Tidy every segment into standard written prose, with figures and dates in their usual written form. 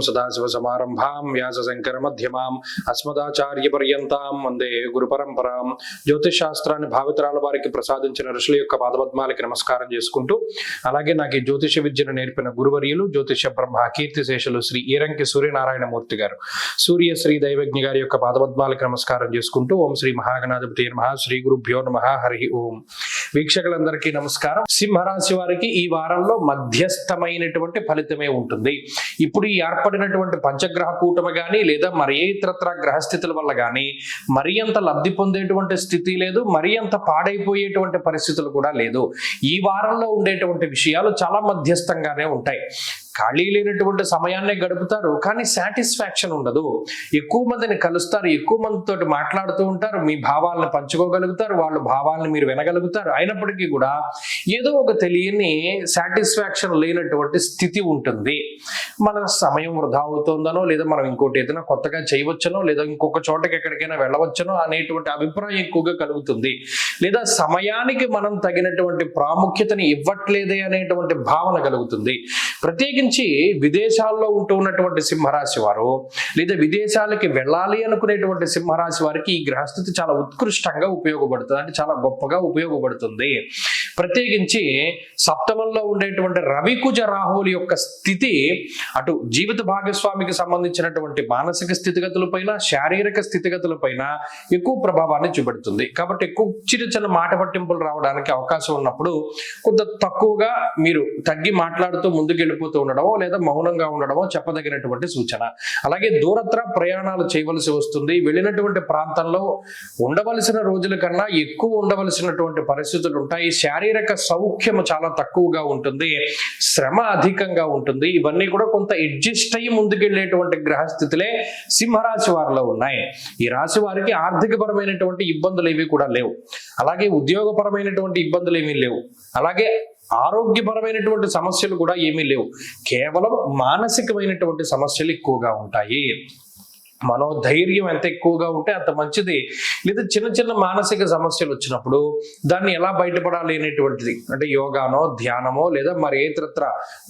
సదాశివసమారంభాం వ్యాసశంకరమధ్యమాం అస్మదాచార్యపర్యంతాం వందే గురుపరంపరాం. జ్యోతిష్ శాస్త్రాన్ని భావితరాల వారికి ప్రసాదించిన ఋషుల యొక్క పాదపద్మాలకి నమస్కారం చేసుకుంటూ, అలాగే నాకు ఈ జ్యోతిష విద్యను నేర్పిన గురువర్యులు జ్యోతిష బ్రహ్మ కీర్తిశేషులు శ్రీ ఈరంకి సూర్యనారాయణమూర్తి గారు, సూర్య శ్రీ దైవజ్ఞ గారి యొక్క పాదపద్మాలకి నమస్కారం చేసుకుంటూ, ఓం శ్రీ మహాగణాధిపతి నమః, శ్రీ గురుభ్యో నమః, హరి ఓం. వీక్షకులందరికీ నమస్కారం. సింహరాశి వారికి ఈ వారంలో మధ్యస్థమైనటువంటి ఫలితమే ఉంటుంది. ఇప్పుడు ఈ ఏర్పడినటువంటి పంచగ్రహ కూటమి కానీ లేదా మరి ఏ ఇతరత్ర గ్రహస్థితుల వల్ల కానీ మరి అంత లబ్ధి పొందేటువంటి స్థితి లేదు, మరి అంత పాడైపోయేటువంటి పరిస్థితులు కూడా లేదు. ఈ వారంలో ఉండేటువంటి విషయాలు చాలా మధ్యస్థంగానే ఉంటాయి. ఖాళీ లేనటువంటి సమయాన్నే గడుపుతారు, కానీ సాటిస్ఫాక్షన్ ఉండదు. ఎక్కువ మందిని కలుస్తారు, ఎక్కువ మందితో మాట్లాడుతూ ఉంటారు, మీ భావాలను పంచుకోగలుగుతారు, వాళ్ళ భావాలను మీరు వినగలుగుతారు. అయినప్పటికీ కూడా ఏదో ఒక తెలియని సాటిస్ఫాక్షన్ లేనటువంటి స్థితి ఉంటుంది. మన సమయం వృధా అవుతుందనో, లేదా మనం ఇంకోటి ఏదైనా కొత్తగా చేయవచ్చనో, లేదా ఇంకొక చోటకి ఎక్కడికైనా వెళ్ళవచ్చనో అనేటువంటి అభిప్రాయం ఎక్కువగా కలుగుతుంది. లేదా సమయానికి మనం తగినటువంటి ప్రాముఖ్యతని ఇవ్వట్లేదే అనేటువంటి భావన కలుగుతుంది. ప్రత్యేకించి విదేశాల్లో ఉంటూ ఉన్నటువంటి సింహరాశి వారు, లేదా విదేశాలకి వెళ్ళాలి అనుకునేటువంటి సింహరాశి వారికి ఈ గ్రహస్థితి చాలా ఉత్కృష్టంగా ఉపయోగపడుతుంది, అంటే చాలా గొప్పగా ఉపయోగపడుతుంది. ప్రత్యేకించి సప్తమంలో ఉండేటువంటి రవికుజ రాహువుల యొక్క స్థితి అటు జీవిత భాగస్వామికి సంబంధించినటువంటి మానసిక స్థితిగతులపైన, శారీరక స్థితిగతులపైన ఎక్కువ ప్రభావాన్ని చూపెడుతుంది. కాబట్టి ఎక్కువ చిన్న మాట పట్టింపులు రావడానికి అవకాశం ఉన్నప్పుడు కొంత తక్కువగా మీరు తగ్గి మాట్లాడుతూ ముందుకు వెళ్ళిపోతూ ఉండడమో లేదా మౌనంగా ఉండడమో చెప్పదగినటువంటి సూచన. అలాగే దూరత్ర ప్రయాణాలు చేయవలసి వస్తుంది. వెళ్ళినటువంటి ప్రాంతంలో ఉండవలసిన రోజుల కన్నా ఎక్కువ ఉండవలసినటువంటి పరిస్థితులు ఉంటాయి. శారీరక సౌఖ్యము చాలా తక్కువగా ఉంటుంది, శ్రమ అధికంగా ఉంటుంది. ఇవన్నీ కూడా కొంత అడ్జస్ట్ అయ్యి ముందుకెళ్ళేటువంటి గ్రహస్థితులే సింహరాశి వారిలో ఉన్నాయి. ఈ రాశి వారికి ఆర్థికపరమైనటువంటి ఇబ్బందులు ఏవి కూడా లేవు, అలాగే ఉద్యోగపరమైనటువంటి ఇబ్బందులు ఏమీ లేవు, అలాగే ఆరోగ్యపరమైనటువంటి సమస్యలు కూడా ఏమీ లేవు. కేవలం మానసికమైనటువంటి సమస్యలు ఎక్కువగా ఉంటాయి. మనోధైర్యం ఎంత ఎక్కువగా ఉంటే అంత మంచిది. లేదా చిన్న చిన్న మానసిక సమస్యలు వచ్చినప్పుడు దాన్ని ఎలా బయటపడాలి అనేటువంటిది, అంటే యోగానో ధ్యానమో లేదా మరి ఏతరత్ర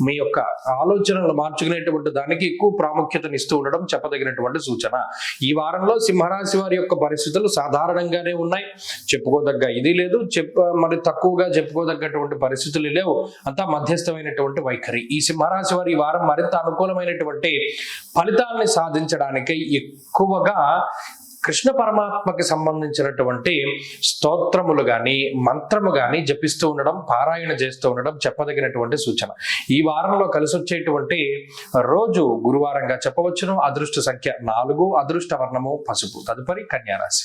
మీ యొక్క ఆలోచనలు మార్చుకునేటువంటి దానికి ఎక్కువ ప్రాముఖ్యతనిస్తూ ఉండడం చెప్పదగినటువంటి సూచన. ఈ వారంలో సింహరాశి వారి యొక్క పరిస్థితులు సాధారణంగానే ఉన్నాయి, చెప్పుకోదగ్గ ఇది లేదు, మరి తక్కువగా చెప్పుకోదగ్గటువంటి పరిస్థితులు లేవు, అంతా మధ్యస్థమైనటువంటి వైఖరి. ఈ సింహరాశి వారి ఈ వారం మరింత అనుకూలమైనటువంటి ఫలితాలని సాధించడానికి ఎక్కువగా కృష్ణ పరమాత్మకి సంబంధించినటువంటి స్తోత్రములు కానీ మంత్రము కానీ జపిస్తూ ఉండడం, పారాయణ చేస్తూ ఉండడం చెప్పదగినటువంటి సూచన. ఈ వారంలో కలిసి వచ్చేటువంటి రోజు గురువారంగా చెప్పవచ్చును. అదృష్ట సంఖ్య 4, అదృష్ట వర్ణము పసుపు. తదుపరి కన్యారాశి.